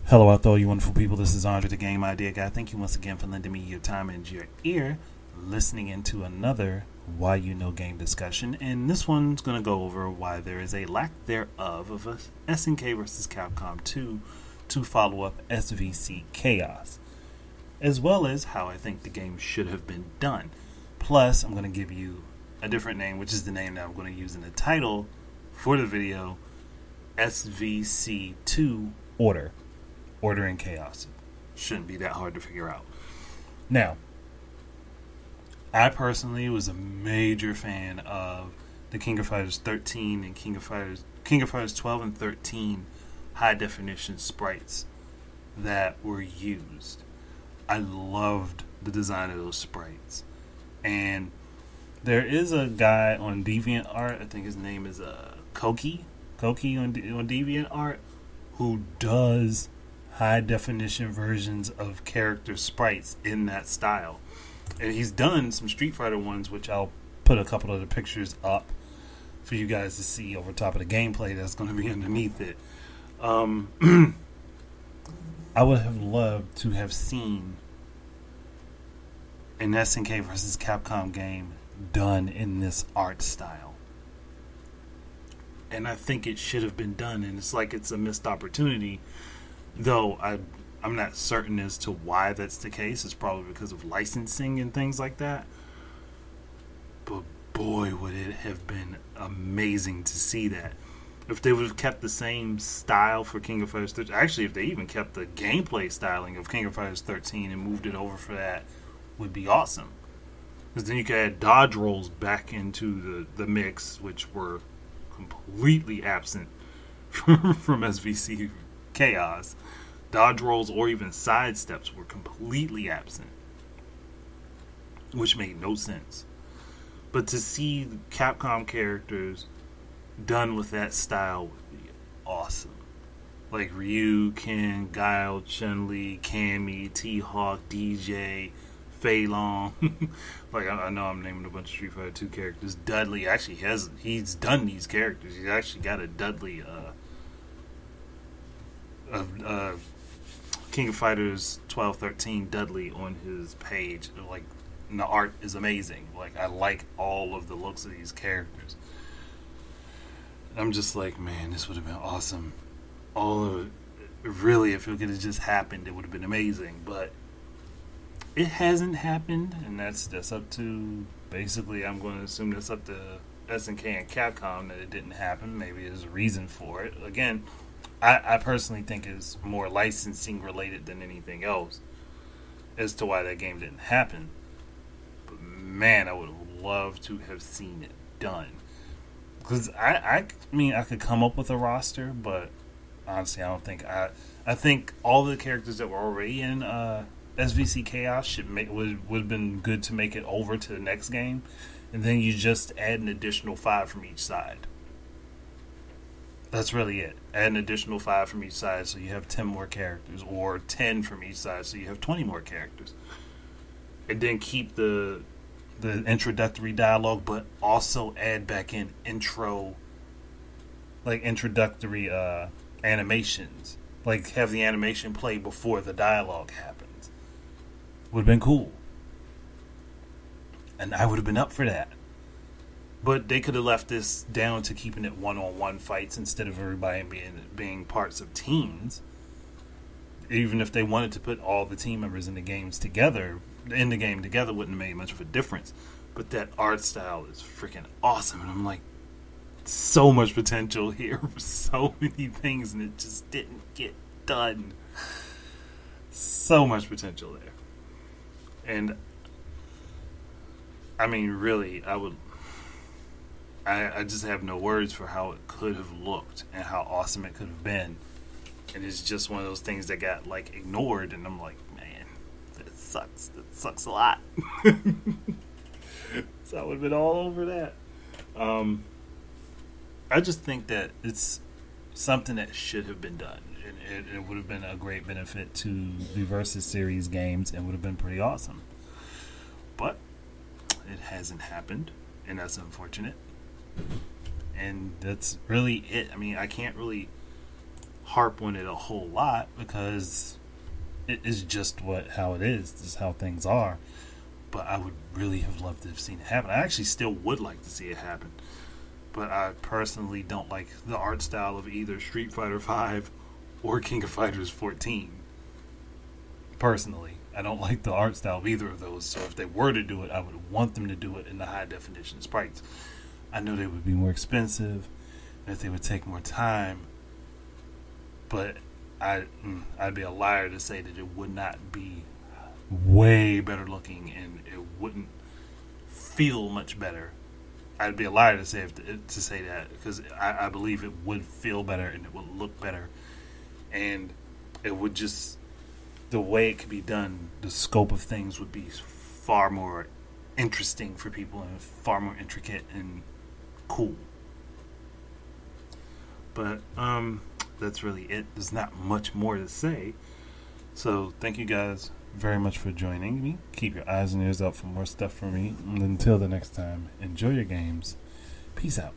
Hello out there, you wonderful people. This is Andre, the Game Idea Guy. Thank you once again for lending me your time and your ear, listening into another Why You Know Game discussion. And this one's going to go over why there is a lack thereof of a SNK versus Capcom 2 to follow up SVC Chaos, as well as how I think the game should have been done. Plus, I'm going to give you a different name, which is the name that I'm going to use in the title for the video, SVC 2 Order and Chaos. Shouldn't be that hard to figure out. Now, I personally was a major fan of the King of Fighters 13 and King of Fighters 12 and 13 high definition sprites that were used. I loved the design of those sprites. And there is a guy on DeviantArt, I think his name is Koki on DeviantArt, who does high definition versions of character sprites in that style. And he's done some Street Fighter ones, which I'll put a couple of the pictures up for you guys to see over top of the gameplay that's going to be underneath it. I would have loved to have seen an SNK versus Capcom game done in this art style. And I think it should have been done, and it's like it's a missed opportunity. Though I'm not certain as to why that's the case. It's probably because of licensing and things like that. But boy, would it have been amazing to see that. If they would have kept the same style for King of Fighters 13. Actually, if they even kept the gameplay styling of King of Fighters 13 and moved it over for that, would be awesome. Because then you could add dodge rolls back into the mix, which were completely absent from SVC Chaos. Dodge rolls or even side steps were completely absent, which made no sense. But to see the Capcom characters done with that style would be awesome. Like Ryu, Ken, Guile, Chun-Li, Cammy, T-Hawk, DJ, Fei Long. Like I know I'm naming a bunch of Street Fighter 2 characters. Dudley actually he's done these characters. He's actually got a Dudley King of Fighters 12-13 Dudley on his page. Like, and the art is amazing. Like, I like all of the looks of these characters. I'm just like, man, this would have been awesome. All of it, really, if it could have just happened, it would have been amazing. But it hasn't happened, and that's up to, basically, I'm going to assume that's up to SNK and Capcom that it didn't happen. Maybe there's a reason for it. Again, I personally think it's more licensing related than anything else as to why that game didn't happen. But man, I would have loved to have seen it done. Because I mean, I could come up with a roster, but honestly, I don't think I think all the characters that were already in SVC Chaos would have been good to make it over to the next game, and then you just add an additional 5 from each side. That's really it. Add an additional 5 from each side, so you have 10 more characters, or 10 from each side, so you have 20 more characters. And then keep the introductory dialogue, but also add back in introductory animations. Like, have the animation play before the dialogue happens. Would have been cool. And I would have been up for that. But they could have left this down to keeping it one-on-one fights instead of everybody being parts of teams. Even if they wanted to put all the team members in the game together, wouldn't have made much of a difference. But that art style is freaking awesome, and I'm like, so much potential here for so many things, and it just didn't get done. So much potential there. And I mean, really, I just have no words for how it could have looked and how awesome it could have been. And it's just one of those things that got, like, ignored, and I'm like, man, that sucks. That sucks a lot. So I would have been all over that. I just think that it's something that should have been done. It would have been a great benefit to the Versus Series games and would have been pretty awesome. But it hasn't happened, and that's unfortunate. And that's really it. I mean, I can't really harp on it a whole lot because it is just how it is. This is how things are. But I would really have loved to have seen it happen. I actually still would like to see it happen. But I personally don't like the art style of either Street Fighter V or King of Fighters 14. Personally, I don't like the art style of either of those. So if they were to do it, I would want them to do it in the high definition sprites. I know they would be more expensive, that they would take more time, but I'd be a liar to say that it would not be way better looking and it wouldn't feel much better. I'd be a liar to say that because I believe it would feel better and it would look better, and it would just, the way it could be done, the scope of things would be far more interesting for people and far more intricate and cool. But that's really it. There's not much more to say. So thank you guys very much for joining me. Keep your eyes and ears out for more stuff from me. And until the next time, enjoy your games. Peace out.